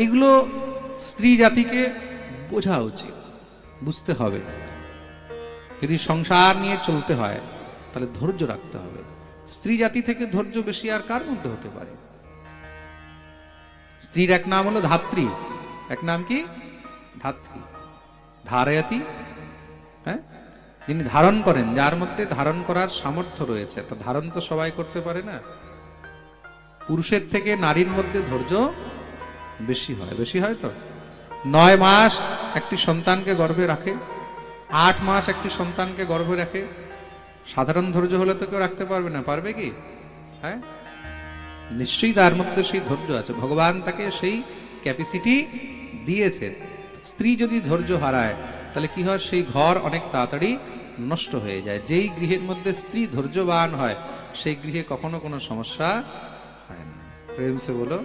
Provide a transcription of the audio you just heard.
এইগুলো স্ত্রী জাতিকে বোঝা উচিত, বুঝতে হবে। যদি সংসার নিয়ে চলতে হয় তাহলে ধৈর্য রাখতে হবে। স্ত্রী জাতি থেকে ধৈর্য বেশি আর কার মধ্যে হতে পারে? স্ত্রীর এক নাম হলো ধাত্রী, এক নাম কি? ধাত্রী। ধারয়াতি, হ্যাঁ, যিনি ধারণ করেন, যার মধ্যে ধারণ করার সামর্থ্য রয়েছে। তা ধারণ তো সবাই করতে পারে না। পুরুষের থেকে নারীর মধ্যে ধৈর্য বেশি হয়। বেশি হয় তো। 9 মাস একটি সন্তানকে গর্ভে রাখে, 8 মাস একটি সন্তানকে গর্ভে রাখে। সাধারণ ধৈর্য হলে তো কেউ রাখতে পারবে না, পারবে কি? হ্যাঁ, নিশ্চয়ই তার মধ্যে সেই ধৈর্য আছে, ভগবান তাকে সেই ক্যাপাসিটি দিয়েছে। স্ত্রী যদি ধৈর্য হারায় তাহলে কি হয়? সেই ঘর অনেক তাড়াতাড়ি নষ্ট হয়ে যায়। যেই গৃহের মধ্যে স্ত্রী ধৈর্যবান হয় সেই গৃহে কখনো কোনো সমস্যা হয় না। প্রেম সে বলো।